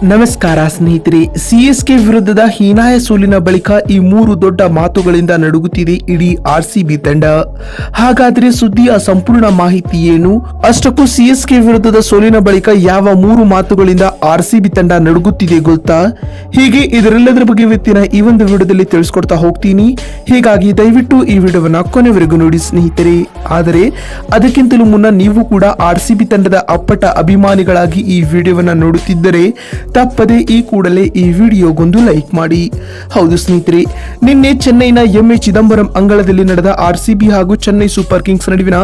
ನಮಸ್ಕಾರ ಸ್ನೇಹಿತರೆ, ಸಿಎಸ್ಕೆ ವಿರುದ್ಧದ ಹೀನಾಯ ಸೋಲಿನ ಬಳಿಕ ಈ ಮೂರು ದೊಡ್ಡ ಮಾತುಗಳಿಂದ ನಡುಗುತ್ತಿದೆ ಇಡೀ ಆರ್ಸಿಬಿ ತಂಡ. ಹಾಗಾದ್ರೆ ಸುದ್ದಿಯ ಸಂಪೂರ್ಣ ಮಾಹಿತಿ ಏನು? ಅಷ್ಟಕ್ಕೂ ಸಿಎಸ್ಕೆ ವಿರುದ್ಧದ ಸೋಲಿನ ಬಳಿಕ ಯಾವ ಮೂರು ಮಾತುಗಳಿಂದ ಆರ್ಸಿಬಿ ತಂಡ ನಡುಗುತ್ತಿದೆ ಗೊತ್ತಾ? ಹೀಗೆ ಇದರೆಲ್ಲದರ ಬಗ್ಗೆ ಇವತ್ತಿನ ಈ ಒಂದು ವಿಡಿಯೋದಲ್ಲಿ ತಿಳಿಸ್ಕೊಡ್ತಾ ಹೋಗ್ತೀನಿ. ಹೀಗಾಗಿ ದಯವಿಟ್ಟು ಈ ವಿಡಿಯೋವನ್ನ ಕೊನೆವರೆಗೂ ನೋಡಿ ಸ್ನೇಹಿತರೆ. ಆದರೆ ಅದಕ್ಕಿಂತಲೂ ಮುನ್ನ ನೀವು ಕೂಡ ಆರ್ಸಿಬಿ ತಂಡದ ಅಪ್ಪಟ ಅಭಿಮಾನಿಗಳಾಗಿ ಈ ವಿಡಿಯೋವನ್ನ ನೋಡುತ್ತಿದ್ದರೆ ತಪ್ಪದೆ ಈ ಕೂಡಲೇ ಈ ವಿಡಿಯೋಗೊಂದು ಲೈಕ್ ಮಾಡಿ. ಹೌದು ಸ್ನೇಹಿತರೆ, ನಿನ್ನೆ ಚೆನ್ನೈನ ಎಂಎ ಚಿದಂಬರಂ ಅಂಗಳದಲ್ಲಿ ನಡೆದ ಆರ್ಸಿಬಿ ಹಾಗೂ ಚೆನ್ನೈ ಸೂಪರ್ ಕಿಂಗ್ಸ್ ನಡುವಿನ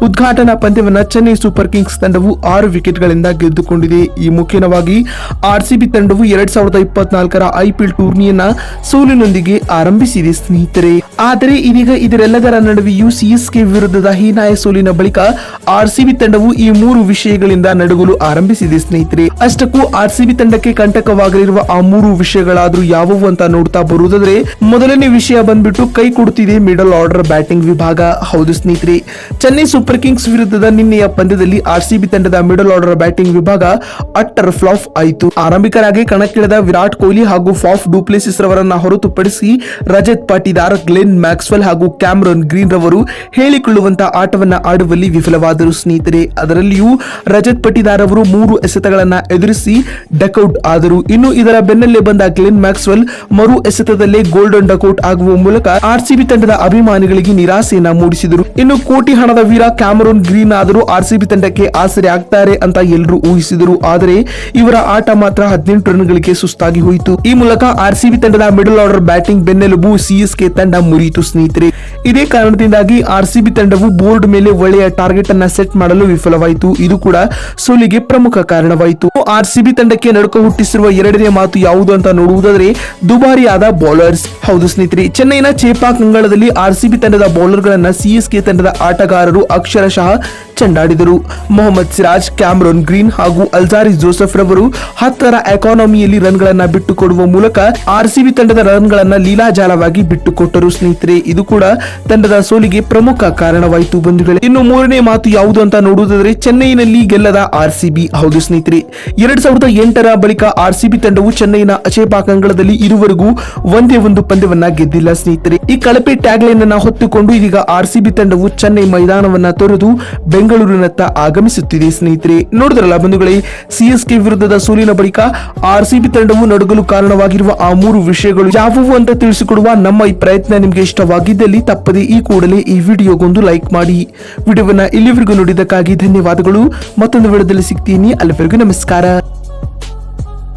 ಉದ್ಘಾಟನಾ ಪಂದ್ಯವನ್ನ ಚೆನ್ನೈ ಸೂಪರ್ ಕಿಂಗ್ಸ್ ತಂಡವು 6 ವಿಕೆಟ್ಗಳಿಂದ ಗೆದ್ದುಕೊಂಡಿದೆ. ಈ ಮುಖ್ಯವಾಗಿ ಆರ್ಸಿಬಿ ತಂಡವು 2024ರ ಐಪಿಎಲ್ ಟೂರ್ನಿಯನ್ನ ಸೋಲಿನೊಂದಿಗೆ ಆರಂಭಿಸಿದೆ ಸ್ನೇಹಿತರೆ. ಆದರೆ ಇದೀಗ ಇದರೆಲ್ಲದರ ನಡುವೆಯೂ ಸಿಎಸ್ಕೆ ವಿರುದ್ಧದ ಹೀನಾಯ ಸೋಲಿನ ಬಳಿಕ ಆರ್ಸಿಬಿ ತಂಡವು ಈ ಮೂರು ವಿಷಯಗಳಿಂದ ನಡುಗಲು ಆರಂಭಿಸಿದೆ ಸ್ನೇಹಿತರೆ. ಅಷ್ಟಕ್ಕೂ ಆರ್ಸಿಬಿ ತಂಡಕ್ಕೆ ಕಂಟಕವಾಗಲಿರುವ ಆ ಮೂರು ವಿಷಯಗಳಾದ್ರೂ ಯಾವುವು ಅಂತ ನೋಡ್ತಾ ಬರುವುದಾದ್ರೆ, ಮೊದಲನೇ ವಿಷಯ ಬಂದ್ಬಿಟ್ಟು ಕೈ ಕೊಡುತ್ತಿದೆ ಮಿಡಲ್ ಆರ್ಡರ್ ಬ್ಯಾಟಿಂಗ್ ವಿಭಾಗ. ಹೌದು ಸ್ನೇಹಿತರೆ, ಚೆನ್ನೈ ಸೂಪರ್ ಕಿಂಗ್ಸ್ ವಿರುದ್ಧದ ನಿನ್ನೆಯ ಪಂದ್ಯದಲ್ಲಿ ಆರ್ಸಿಬಿ ತಂಡದ ಮಿಡಲ್ ಆರ್ಡರ್ ಬ್ಯಾಟಿಂಗ್ ವಿಭಾಗ ಅಟ್ಟರ್ ಫ್ಲಾಪ್ ಆಯಿತು. ಆರಂಭಿಕರಾಗಿ ಕಣಕ್ಕಿಳಿದ ವಿರಾಟ್ ಕೊಹ್ಲಿ ಹಾಗೂ ಫಾಫ್ ಡು ಪ್ಲೆಸಿಸ್ ರವರನ್ನ ಹೊರತುಪಡಿಸಿ ರಜತ್ ಪಾಟಿದಾರ್, ಗ್ಲೆನ್ ಮ್ಯಾಕ್ಸ್ವೆಲ್ ಹಾಗೂ ಕ್ಯಾಮರನ್ ಗ್ರೀನ್ ರವರು ಹೇಳಿಕೊಳ್ಳುವಂತಹ ಆಟವನ್ನ ಆಡುವಲ್ಲಿ ವಿಫಲವಾದರು ಸ್ನೇಹಿತರೆ. ಅದರಲ್ಲಿಯೂ ರಜತ್ ಪಾಟಿದಾರ್ ಅವರು 3 ಎಸೆತಗಳನ್ನ ಎದುರಿಸಿ ಡಕೌಟ್ ಆದರು. ಇನ್ನು ಇದರ ಬೆನ್ನಲ್ಲೇ ಬಂದ ಗ್ಲೆನ್ ಮ್ಯಾಕ್ಸ್ವೆಲ್ ಮರು ಎಸೆತದಲ್ಲೇ ಗೋಲ್ಡನ್ ಡಕೌಟ್ ಆಗುವ ಮೂಲಕ ಆರ್ಸಿಬಿ ತಂಡದ ಅಭಿಮಾನಿಗಳಿಗೆ ನಿರಾಸೆಯನ್ನ ಮೂಡಿಸಿದರು. ಇನ್ನು ಕೋಟಿ ಹಣದ ವೀರ ಕ್ಯಾಮರನ್ ಗ್ರೀನ್ ಆದರೂ ಆರ್ಸಿಬಿ ತಂಡಕ್ಕೆ ಆಸರೆ ಆಗ್ತಾರೆ ಅಂತ ಎಲ್ಲರೂ ಊಹಿಸಿದರು. ಆದರೆ ಇವರ ಆಟ ಮಾತ್ರ 18 ರನ್ಗಳಿಗೆ ಸುಸ್ತಾಗಿ ಹೋಯಿತು. ಈ ಮೂಲಕ ಆರ್ಸಿಬಿ ತಂಡದ ಮಿಡಲ್ ಆರ್ಡರ್ ಬ್ಯಾಟಿಂಗ್ ಬೆನ್ನೆಲುಬು ಸಿಎಸ್ಕೆ ತಂಡ ಮುರಿಯಿತು ಸ್ನೇಹಿತರೆ. ಇದೇ ಕಾರಣದಿಂದಾಗಿ ಆರ್ಸಿಬಿ ತಂಡವು ಬೋರ್ಡ್ ಮೇಲೆ ಒಳ್ಳೆಯ ಟಾರ್ಗೆಟ್ ಅನ್ನ ಸೆಟ್ ಮಾಡಲು ವಿಫಲವಾಯಿತು. ಇದು ಕೂಡ ಸೋಲಿಗೆ ಪ್ರಮುಖ ಕಾರಣವಾಯಿತು. ಆರ್ಸಿಬಿ ತಂಡಕ್ಕೆ ನಡುಕ ಹುಟ್ಟಿಸಿರುವ ಎರಡನೇ ಮಾತು ಯಾವುದು ಅಂತ ನೋಡುವುದಾದ್ರೆ, ದುಬಾರಿಯಾದ ಬೌಲರ್ಸ್. ಹೌದು ಸ್ನೇಹಿತರೆ, ಚೆನ್ನೈನ ಚೇಪಾಕ್ ಅಂಗಳದಲ್ಲಿ ಆರ್ಸಿಬಿ ತಂಡದ ಬೌಲರ್ ಗಳನ್ನ ಸಿಎಸ್ಕೆ ತಂಡದ ಆಟಗಾರರು ಅಕ್ಷರಶಃ ಚೆಂಡಾಡಿದರು. ಮೊಹಮ್ಮದ್ ಸಿರಾಜ್, ಕ್ಯಾಮರನ್ ಗ್ರೀನ್ ಹಾಗೂ ಅಲ್ಜಾರಿ ಜೋಸೆಫ್ ರವರು 10ರ ಎಕಾನಮಿಯಲ್ಲಿ ರನ್ ಗಳನ್ನ ಬಿಟ್ಟುಕೊಡುವ ಮೂಲಕ ಆರ್ಸಿಬಿ ತಂಡದ ರನ್ ಗಳನ್ನ ಲೀಲಾಜಾಲವಾಗಿ ಬಿಟ್ಟುಕೊಟ್ಟರು ಸ್ನೇಹಿತರೆ. ಇದು ಕೂಡ ತಂಡದ ಸೋಲಿಗೆ ಪ್ರಮುಖ ಕಾರಣವಾಯಿತು ಬಂಧುಗಳೇ. ಇನ್ನು ಮೂರನೇ ಮಾತು ಯಾವುದು ಅಂತ ನೋಡುವುದಾದ್ರೆ, ಚೆನ್ನೈನಲ್ಲಿ ಗೆಲ್ಲದ ಆರ್ಸಿಬಿ. ಹೌದು ಸ್ನೇಹಿತರೆ, 2008ರ ಬಳಿಕ ಆರ್ಸಿಬಿ ತಂಡವು ಚೆನ್ನೈನ ಚೇಪಾಕ್ ಅಂಗಳದಲ್ಲಿ ಇದುವರೆಗೂ ಒಂದೇ ಒಂದು ಪಂದ್ಯವನ್ನ ಗೆದ್ದಿಲ್ಲ ಸ್ನೇಹಿತರೆ. ಈ ಕಳಪೆ ಟ್ಯಾಗ್ ಲೈನ್ ಅನ್ನ ಹೊತ್ತುಕೊಂಡು ಇದೀಗ ಆರ್ಸಿಬಿ ತಂಡವು ಚೆನ್ನೈ ಮೈದಾನವನ್ನ ತೊರೆದು ಬೆಂಗಳೂರಿನತ್ತ ಆಗಮಿಸುತ್ತಿದೆ ಸ್ನೇಹಿತರೆ. ನೋಡಿದ್ರಲ್ಲ ಬಂಧುಗಳೇ, ಸಿಎಸ್ಕೆ ವಿರುದ್ಧದ ಸೋಲಿನ ಬಳಿಕ ಆರ್ಸಿಬಿ ತಂಡವು ನಡುಗಲು ಕಾರಣವಾಗಿರುವ ಆ ಮೂರು ವಿಷಯಗಳು ಯಾವುವು ಅಂತ ತಿಳಿಸಿಕೊಡುವ ನಮ್ಮ ಈ ಪ್ರಯತ್ನ ನಿಮಗೆ ಇಷ್ಟವಾಗಿದ್ದಲ್ಲಿ ತಪ್ಪದೆ ಈ ಕೂಡಲೇ ಈ ವಿಡಿಯೋಗೊಂದು ಲೈಕ್ ಮಾಡಿ. ವಿಡಿಯೋವನ್ನ ಇಲ್ಲಿವರೆಗೂ ನೋಡಿದ್ದಕ್ಕಾಗಿ ಧನ್ಯವಾದಗಳು. ಮತ್ತೊಂದು ವಿಡಿಯೋದಲ್ಲಿ ಸಿಗ್ತೀನಿ. ಅಲ್ಲಿವರೆಗೂ ನಮಸ್ಕಾರ.